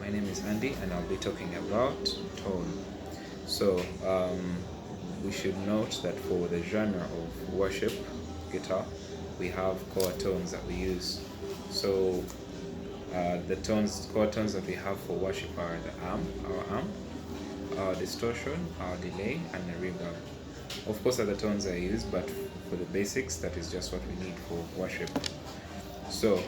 My name is Andy and I'll be talking about tone. So, we should note that for the genre of worship guitar, we have core tones that we use. So, core tones that we have for worship are our amp, our distortion, our delay, and the reverb. Of course, other tones are used, but for the basics, that is just what we need for worship. So,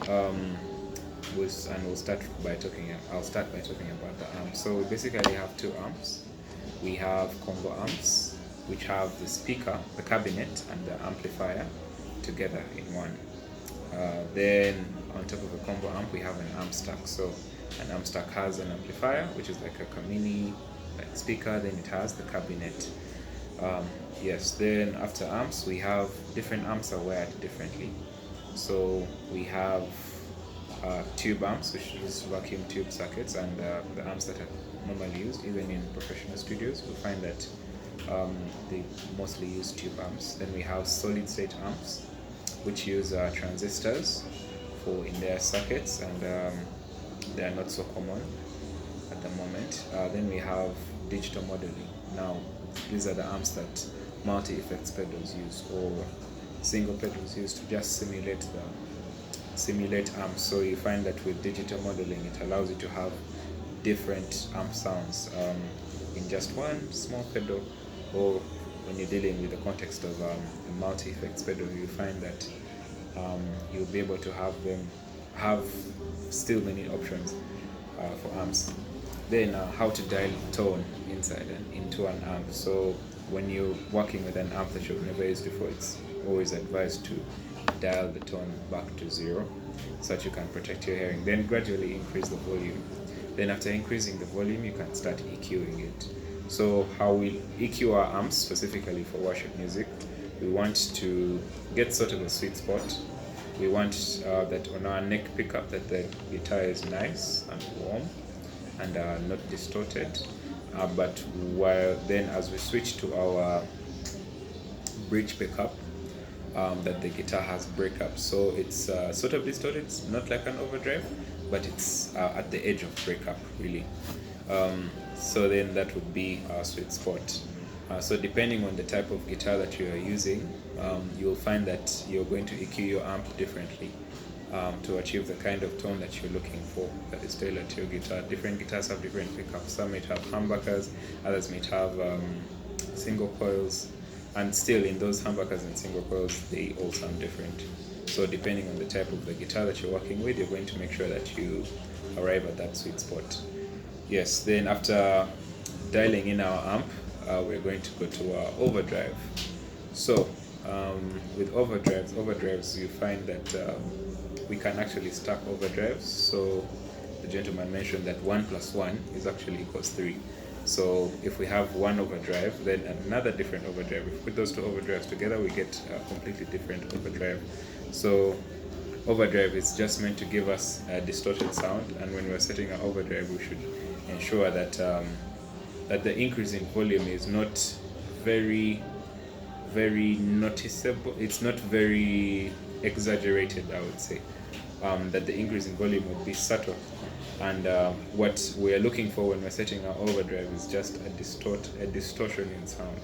we'll start by talking. I'll start by talking about the amps. So we basically have two amps. We have combo amps, which have the speaker, the cabinet, and the amplifier together in one. Then on top of the combo amp, we have an amp stack. So an amp stack has an amplifier, which is like a mini like speaker. Then it has the cabinet. Yes. Then after amps, we have different amps are wired differently. So we have tube amps, which is vacuum tube circuits, and the amps that are normally used, even in professional studios, we find that they mostly use tube amps. Then we have solid state amps, which use transistors in their circuits, and they are not so common at the moment. Then we have digital modeling. Now, these are the amps that multi-effects pedals use, or single pedals use to just simulate amps. So you find that with digital modeling, it allows you to have different amp sounds in just one small pedal. Or when you're dealing with the context of a multi-effects pedal, you find that you'll be able to have still many options for amps. Then how to dial tone inside and into an amp. So when you're working with an amp that you've never used before, it's always advised to dial the tone back to 0 so that you can protect your hearing. Then gradually increase the volume. Then after increasing the volume, you can start EQing it. So how we EQ our amps specifically for worship music, we want to get sort of a sweet spot. We want that on our neck pickup that the guitar is nice and warm and not distorted. But while then as we switch to our bridge pickup, that the guitar has breakup. So it's sort of distorted. It's not like an overdrive, but it's at the edge of breakup, really. So then that would be our sweet spot. So depending on the type of guitar that you are using, you'll find that you're going to EQ your amp differently to achieve the kind of tone that you're looking for that is tailored to your guitar. Different guitars have different pickups. Some might have humbuckers, others might have single coils, and still in those humbuckers and single coils, they all sound different. So depending on the type of the guitar that you're working with, you're going to make sure that you arrive at that sweet spot. Yes, then after dialing in our amp, we're going to go to our overdrive. So with overdrives, you find that we can actually stack overdrives. So the gentleman mentioned that 1 plus 1 is actually equals 3. So if we have one overdrive, then another different overdrive. If we put those two overdrives together, we get a completely different overdrive. So overdrive is just meant to give us a distorted sound, and when we're setting our overdrive, we should ensure that that the increase in volume is not very noticeable. It's not very exaggerated, I would say. That the increase in volume would be subtle, and what we are looking for when we're setting our overdrive is just a distortion in sound,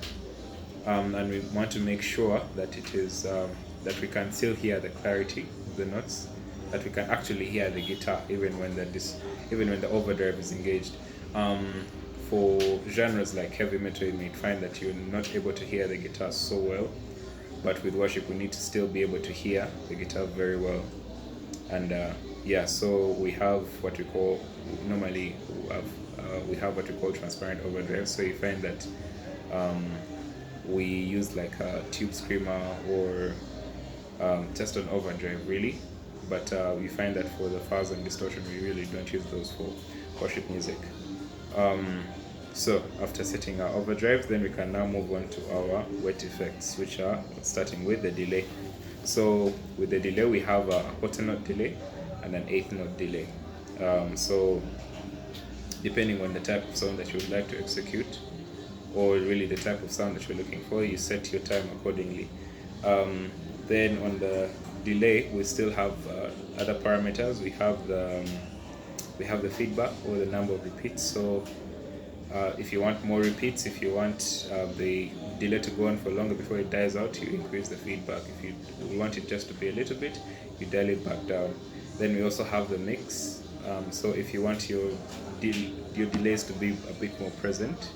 and we want to make sure that it is that we can still hear the clarity of the notes, that we can actually hear the guitar even when the overdrive is engaged. For genres like heavy metal, you might find that you're not able to hear the guitar so well, but with worship, we need to still be able to hear the guitar very well. And so we have what we call what we call transparent overdrive. So you find that we use like a tube screamer or just an overdrive, really. But we find that for the fuzz and distortion, we really don't use those for worship music. So after setting our overdrive, then we can now move on to our wet effects, which are starting with the delay. So with the delay, we have a quarter note delay and an eighth note delay. So depending on the type of sound that you would like to execute, or really the type of sound that you're looking for, you set your time accordingly. Then on the delay, we still have other parameters. We we have the feedback or the number of repeats. So if you want more repeats, if you want the delay to go on for longer before it dies out, you increase the feedback. If you want it just to be a little bit, you dial it back down. Then we also have the mix. So if you want your delays to be a bit more present,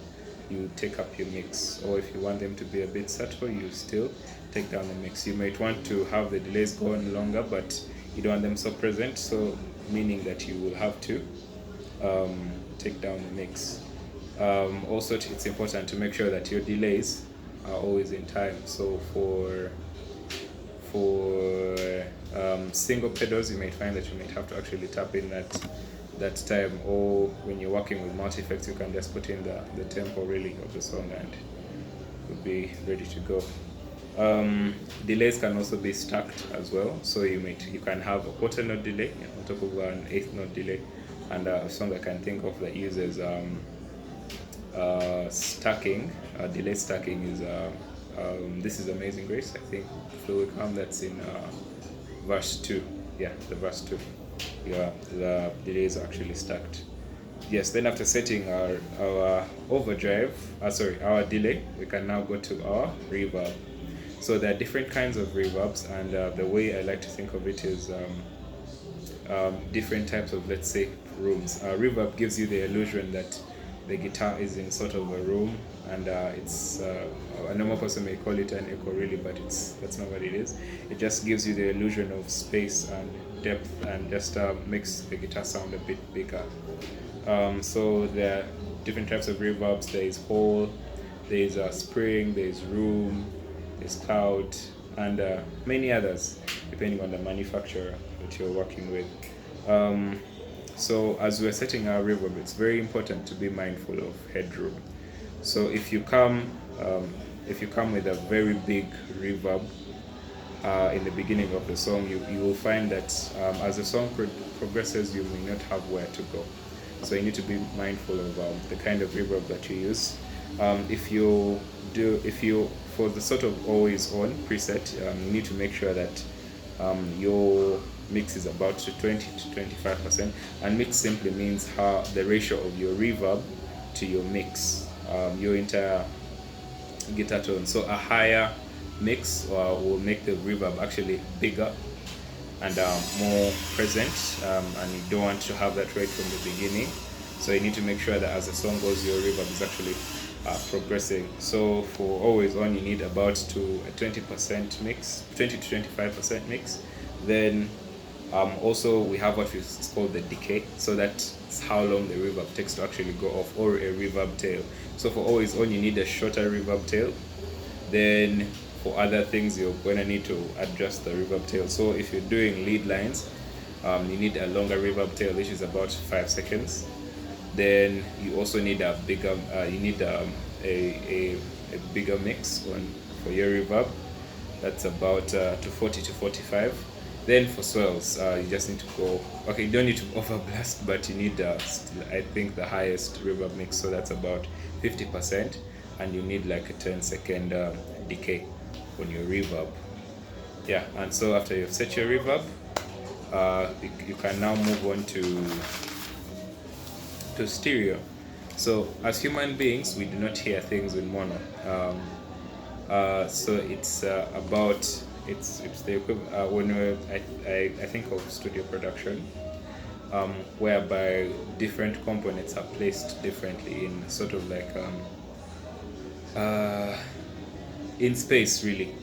you take up your mix. Or if you want them to be a bit subtle, you still take down the mix. You might want to have the delays go on longer, but you don't want them so present, so meaning that you will have to take down the mix. Also, it's important to make sure that your delays are always in time. So for single pedals, you might find that you might have to actually tap in that time, or when you're working with multi effects, you can just put in the tempo really of the song and you'll be ready to go. Delays can also be stacked as well, so you can have a quarter note delay on top of an eighth note delay. And a song I can think of that uses stacking, delay stacking is This Is Amazing Grace, I think, Flo Wickham, that's in verse 2. Yeah, the verse 2. Yeah, the delays are actually stacked. Yes, then after setting our overdrive, our delay, we can now go to our reverb. So there are different kinds of reverbs, and the way I like to think of it is different types of, let's say, rooms. Reverb gives you the illusion that the guitar is in sort of a room, and it's a normal person may call it an echo really, but that's not what it is. It just gives you the illusion of space and depth, and just makes the guitar sound a bit bigger. So there are different types of reverbs. There is hall, there is spring, there is room, there's cloud, and many others depending on the manufacturer that you're working with. So as we're setting our reverb, it's very important to be mindful of headroom. So if you come with a very big reverb in the beginning of the song, you will find that as the song progresses, you may not have where to go. So you need to be mindful of the kind of reverb that you use. For the sort of always on preset, you need to make sure that your mix is about 20 to 25%, and mix simply means the ratio of your reverb to your mix, your entire guitar tone. So a higher mix will make the reverb actually bigger and more present, and you don't want to have that right from the beginning. So you need to make sure that as the song goes, your reverb is actually progressing. So for always on, you need about to a 20% mix, 20 to 25% mix. Then also we have what is called the decay. So that's how long the reverb takes to actually go off, or a reverb tail. So for always on, you need a shorter reverb tail. Then for other things, you're going to need to adjust the reverb tail. So if you're doing lead lines, you need a longer reverb tail, which is about 5 seconds. Then you also need a bigger, a bigger mix for your reverb. That's about 40 to 45. Then for swells, you just need to go. Okay, you don't need to overblast, but you need I think the highest reverb mix. So that's about 50%, and you need like a 10-second decay on your reverb. Yeah, and so after you've set your reverb, you can now move on to stereo. So as human beings, we do not hear things in mono. So it's it's the equivalent when I think of studio production, whereby different components are placed differently in sort of like in space, really,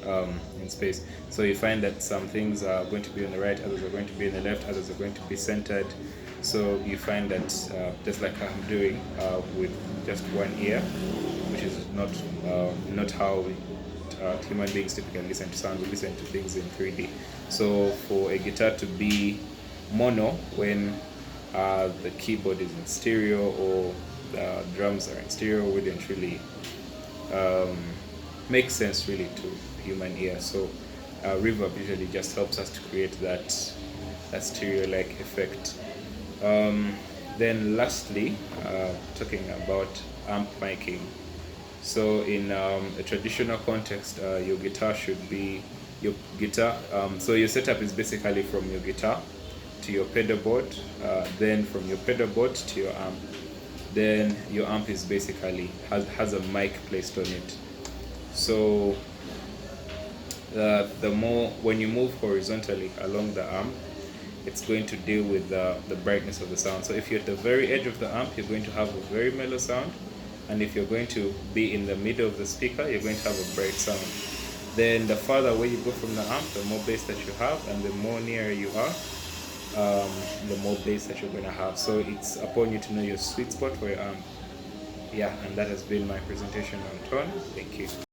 in space. So you find that some things are going to be on the right, others are going to be on the left, others are going to be centered. So you find that just like I'm doing with just one ear, which is not how human beings typically listen to sound. We listen to things in 3D. So for a guitar to be mono when the keyboard is in stereo or the drums are in stereo wouldn't really make sense really to human ear. So reverb usually just helps us to create that stereo-like effect. Then lastly, talking about amp miking. So in a traditional context, your guitar should be so your setup is basically from your guitar to your pedal board, then from your pedal board to your amp. Then your amp is basically has a mic placed on it. So the more, when you move horizontally along the amp, it's going to deal with the brightness of the sound. So if you're at the very edge of the amp, you're going to have a very mellow sound, and if you're going to be in the middle of the speaker, you're going to have a bright sound. Then the farther away you go from the amp, the more bass that you have, and the more near you are, the more bass that you're going to have. So it's upon you to know your sweet spot for your amp. Yeah, and that has been my presentation on tone. Thank you.